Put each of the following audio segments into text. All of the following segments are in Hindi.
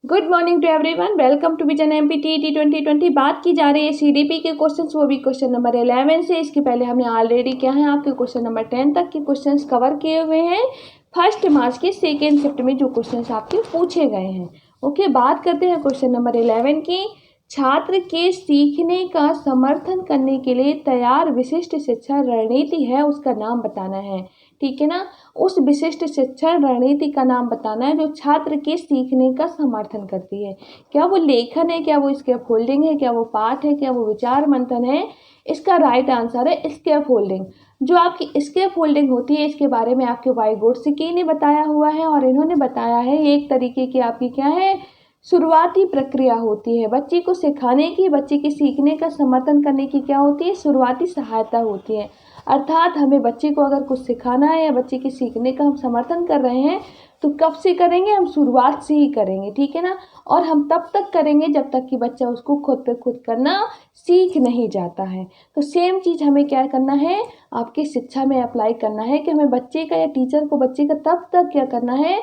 Good morning to everyone, welcome to Vision MPTET 2020। बात की जा रही है सीडीपी के क्वेश्चंस, वो भी क्वेश्चन नंबर 11 से। इसके पहले हमने ऑलरेडी क्या है आपके क्वेश्चन नंबर 10 तक के क्वेश्चंस कवर किए हुए हैं। 1 मार्च के सेकेंड शिफ्ट में जो क्वेश्चंस आपके पूछे गए हैं। ओके, बात करते हैं क्वेश्चन नंबर 11 की। छात्र के सीखने का समर्थन करने के लिए तैयार विशिष्ट शिक्षा रणनीति है, उसका नाम बताना है। ठीक है ना, उस विशिष्ट शिक्षण रणनीति का नाम बताना है जो छात्र के सीखने का समर्थन करती है। क्या वो लेखन है, क्या वो स्कैफोल्डिंग है, क्या वो पाठ है, क्या वो विचार मंथन है? इसका राइट आंसर है स्कैफोल्डिंग। जो आपकी स्कैफोल्डिंग होती है इसके बारे में आपके वाइगोत्स्की ने बताया हुआ है, और इन्होंने बताया है ये एक तरीके की आपकी क्या है, शुरुआती प्रक्रिया होती है। बच्चे को सिखाने की, बच्चे के सीखने का समर्थन करने की क्या होती है, शुरुआती सहायता होती है। अर्थात हमें बच्चे को अगर कुछ सिखाना है या बच्चे के सीखने का हम समर्थन कर रहे हैं तो कब से करेंगे, हम शुरुआत से ही करेंगे। ठीक है ना, और हम तब तक करेंगे जब तक कि बच्चा उसको खुद पे खुद करना सीख नहीं जाता है। तो सेम चीज़ हमें क्या करना है, आपकी शिक्षा में अप्लाई करना है कि हमें बच्चे का या टीचर को बच्चे का तब तक क्या करना है,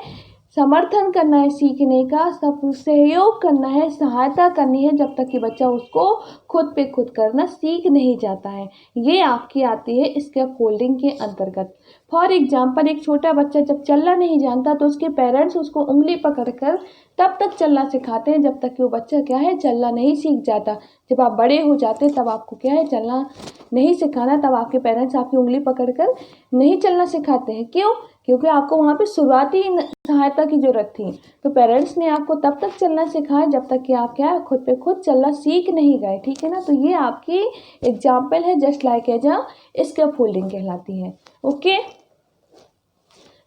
समर्थन करना है, सीखने का सब सहयोग करना है, सहायता करनी है जब तक कि बच्चा उसको खुद पे खुद करना सीख नहीं जाता है। ये आपकी आती है स्कैफोल्डिंग के अंतर्गत। फॉर एग्जाम्पल, एक छोटा बच्चा जब चलना नहीं जानता तो उसके पेरेंट्स उसको उंगली पकड़कर तब तक चलना सिखाते हैं जब तक कि वो बच्चा क्या है, चलना नहीं सीख जाता। जब आप बड़े हो जाते तब आपको क्या है, चलना नहीं सिखाना, तब आपके पेरेंट्स आपकी उंगली पकड़कर नहीं चलना सिखाते हैं। क्यों? क्योंकि आपको वहाँ पे शुरुआती सहायता की जरूरत थी। तो पेरेंट्स ने आपको तब तक चलना सिखाया जब तक कि आप क्या है, खुद पे खुद चलना सीख नहीं गए। ठीक है ना, तो ये आपकी एग्जाम्पल है, just like as a scaffolding कहलाती है। ओके,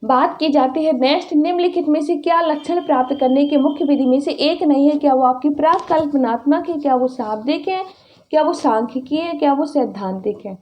बात की जाती है नेक्स्ट, निम्नलिखित में से क्या लक्षण प्राप्त करने की मुख्य विधि में से एक नहीं है? क्या वो आपकी प्राक कल्पनात्मक है, क्या वो शाब्दिक है, क्या वो सांख्यिकी है, क्या वो सैद्धांतिक है?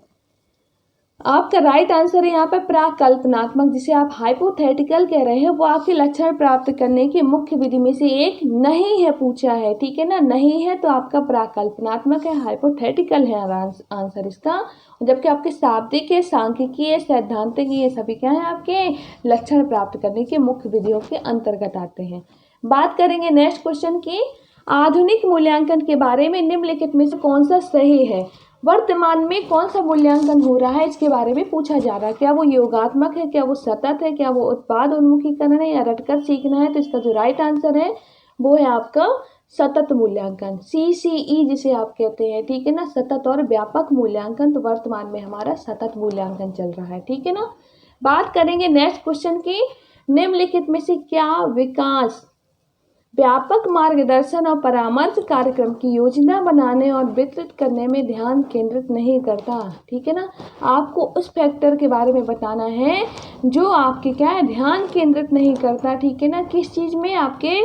आपका राइट आंसर है यहाँ पे प्राकल्पनात्मक, जिसे आप हाइपोथेटिकल कह रहे हैं, वो आपके लक्षण प्राप्त करने की मुख्य विधि में से एक नहीं है, पूछा है। ठीक है ना, नहीं है तो आपका प्राकल्पनात्मक है, हाइपोथेटिकल है आंसर इसका। जबकि आपके शाब्दिक है, सांख्यिकी है, सैद्धांतिक, ये सभी क्या है, आपके लक्षण प्राप्त करने की मुख्य विधियों के अंतर्गत आते हैं। बात करेंगे नेक्स्ट क्वेश्चन की। आधुनिक मूल्यांकन के बारे में निम्नलिखित में से कौन सा सही है? वर्तमान में कौन सा मूल्यांकन हो रहा है इसके बारे में पूछा जा रहा है। क्या वो योगात्मक है, क्या वो सतत है, क्या वो उत्पाद उन्मुखीकरण है या रटकर सीखना है? तो इसका जो राइट आंसर है वो है आपका सतत मूल्यांकन, CCE जिसे आप कहते हैं। ठीक है ना, सतत और व्यापक मूल्यांकन। तो वर्तमान में हमारा सतत मूल्यांकन चल रहा है। ठीक है ना, बात करेंगे नेक्स्ट क्वेश्चन की। निम्नलिखित में से क्या विकास व्यापक मार्गदर्शन और परामर्श कार्यक्रम की योजना बनाने और वितरित करने में ध्यान केंद्रित नहीं करता? ठीक है ना, आपको उस फैक्टर के बारे में बताना है जो आपके क्या है, ध्यान केंद्रित नहीं करता। ठीक है ना, किस चीज़ में? आपके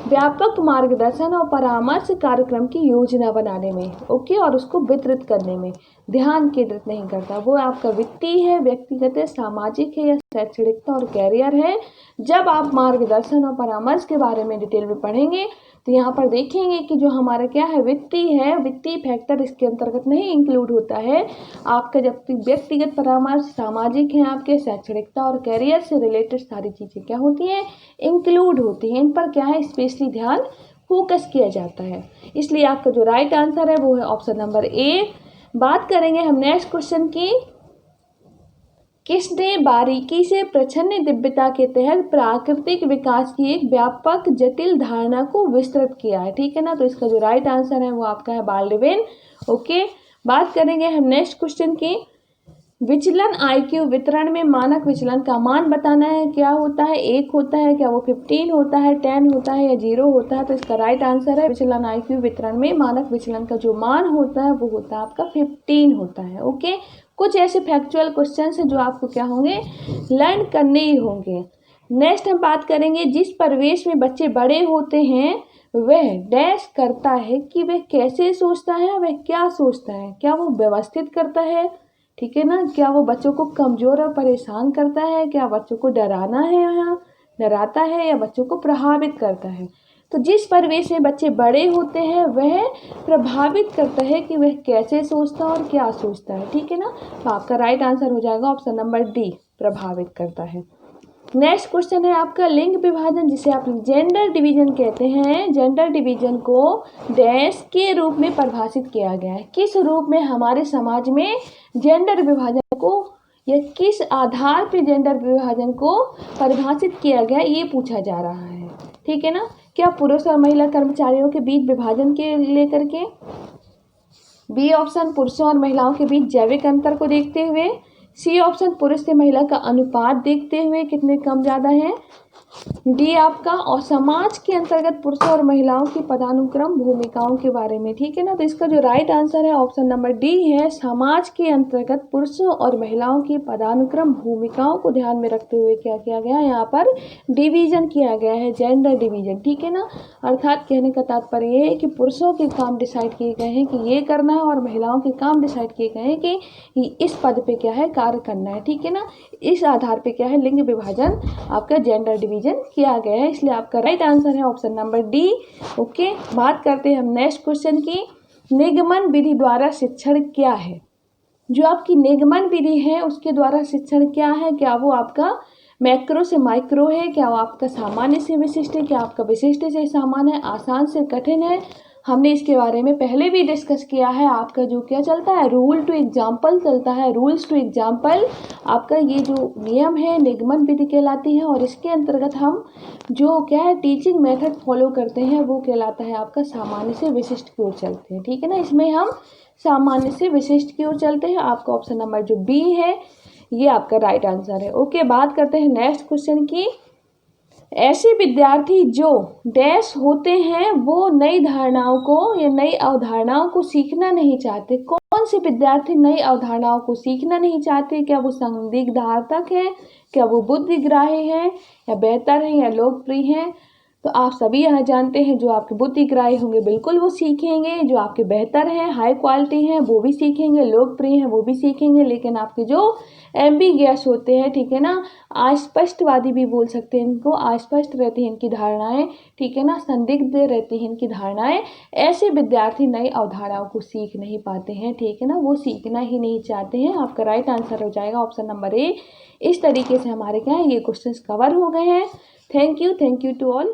व्यापक मार्गदर्शन और परामर्श कार्यक्रम की योजना बनाने में, ओके, और उसको वितरित करने में ध्यान केंद्रित नहीं करता। वो आपका वित्तीय है, व्यक्तिगत है, सामाजिक है या शैक्षणिकता और कैरियर है? जब आप मार्गदर्शन और परामर्श के बारे में डिटेल में पढ़ेंगे तो यहाँ पर देखेंगे कि जो हमारा क्या है, वित्तीय है, वित्तीय फैक्टर इसके अंतर्गत नहीं इंक्लूड होता है। आपका जब व्यक्तिगत परामर्श, सामाजिक है, आपके शैक्षणिकता और कैरियर से रिलेटेड सारी चीज़ें क्या होती हैं, इंक्लूड होती हैं। इन पर क्या है, स्पेशली ध्यान फोकस किया जाता है। इसलिए आपका जो राइट आंसर है वो है ऑप्शन नंबर ए। बात करेंगे हम नेक्स्ट क्वेश्चन की। किसने बारीकी से प्रच्छन्न दिव्यता के तहत प्राकृतिक विकास की एक व्यापक जटिल धारणा को विस्तृत किया है? ठीक है ना, तो इसका जो राइट आंसर है वो आपका है बाल्डविन। ओके, बात करेंगे हम नेक्स्ट क्वेश्चन की। विचलन IQ वितरण में मानक विचलन का मान बताना है। क्या होता है, 1 होता है, क्या वो 15 होता है, 10 होता है या 0 होता है? तो इसका राइट आंसर है विचलन IQ वितरण में मानक विचलन का जो मान होता है वो होता है आपका 15 होता है। ओके, कुछ ऐसे फैक्चुअल क्वेश्चन है जो आपको क्या होंगे, लर्न करने ही होंगे। नेक्स्ट हम बात करेंगे, जिस परिवेश में बच्चे बड़े होते हैं वह डैश करता है कि वह कैसे सोचता है, वह क्या सोचता है? क्या वो व्यवस्थित करता है? ठीक है ना, क्या वो बच्चों को कमज़ोर और परेशान करता है? क्या बच्चों को डराना है या डराता है, या बच्चों को प्रभावित करता है? तो जिस परिवेश में बच्चे बड़े होते हैं वह प्रभावित करता है कि वह कैसे सोचता है और क्या सोचता है। ठीक है ना, तो आपका राइट आंसर हो जाएगा ऑप्शन नंबर डी, प्रभावित करता है। नेक्स्ट क्वेश्चन है आपका लिंग विभाजन, जिसे आप जेंडर डिवीजन कहते हैं। जेंडर डिवीजन को डैश के रूप में परिभाषित किया गया है। किस रूप में हमारे समाज में जेंडर विभाजन को या किस आधार पर जेंडर विभाजन को परिभाषित किया गया, ये पूछा जा रहा है। ठीक है ना। क्या पुरुष और महिला कर्मचारियों के बीच विभाजन के लेकर के, बी ऑप्शन पुरुषों और महिलाओं के बीच जैविक अंतर को देखते हुए, सी ऑप्शन पुरुष से महिला का अनुपात देखते हुए कितने कम ज़्यादा है, डी आपका और समाज के अंतर्गत पुरुषों और महिलाओं की पदानुक्रम भूमिकाओं के बारे में। ठीक है ना। तो इसका जो राइट आंसर है ऑप्शन नंबर डी है, समाज के अंतर्गत पुरुषों और महिलाओं की पदानुक्रम भूमिकाओं को ध्यान में रखते हुए क्या किया गया है, यहाँ पर डिवीजन किया गया है, जेंडर डिवीजन। ठीक है ना। अर्थात कहने का तात्पर्य ये है कि पुरुषों के काम डिसाइड किए गए हैं कि ये करना है और महिलाओं के काम डिसाइड किए गए हैं कि इस पद पे क्या है कार्य करना है। ठीक है ना। इस आधार पे क्या है लिंग विभाजन आपका जेंडर डिवीजन किया गया है, इसलिए आपका राइट आंसर है ऑप्शन नंबर डी। ओके, बात करते हैं हम नेक्स्ट क्वेश्चन की। निगमन विधि द्वारा शिक्षण क्या है? जो आपकी निगमन विधि है उसके द्वारा शिक्षण क्या है? क्या वो आपका मैक्रो से माइक्रो है? क्या वो आपका सामान्य से विशिष्ट है? क्या आपका विशिष्ट से सामान्य है? आसान से कठिन है? हमने इसके बारे में पहले भी डिस्कस किया है। आपका जो क्या चलता है रूल टू एग्जाम्पल चलता है, रूल्स टू एग्जाम्पल आपका ये जो नियम है निगमन विधि कहलाती है, और इसके अंतर्गत हम जो क्या है टीचिंग मेथड फॉलो करते हैं वो कहलाता है आपका सामान्य से विशिष्ट की ओर चलते हैं। ठीक है ना। इसमें हम सामान्य से विशिष्ट की ओर चलते हैं। आपका ऑप्शन नंबर जो बी है ये आपका राइट आंसर है। ओके, बात करते हैं नेक्स्ट क्वेश्चन की। ऐसे विद्यार्थी जो डैश होते हैं वो नई धारणाओं को या नई अवधारणाओं को सीखना नहीं चाहते। कौन से विद्यार्थी नई अवधारणाओं को सीखना नहीं चाहते? क्या वो संदिग्धार्थक है, क्या वो बुद्धिग्राही है, या बेहतर है, या लोकप्रिय है? तो आप सभी यहाँ जानते हैं जो आपके बुद्धिग्राही होंगे बिल्कुल वो सीखेंगे, जो आपके बेहतर हैं हाई क्वालिटी हैं वो भी सीखेंगे, लोकप्रिय हैं वो भी सीखेंगे। लेकिन आपके जो एम्बिगियस होते हैं, ठीक है ना, अस्पष्टवादी भी बोल सकते हैं इनको, अस्पष्ट रहती हैं इनकी धारणाएं, ठीक है ना, संदिग्ध रहती हैं इनकी धारणाएं, ऐसे विद्यार्थी नई अवधारणाओं को सीख नहीं पाते हैं। ठीक है ना, वो सीखना ही नहीं चाहते हैं। आपका राइट आंसर हो जाएगा ऑप्शन नंबर ए। इस तरीके से हमारे क्या है ये क्वेश्चंस कवर हो गए हैं। Thank you to all.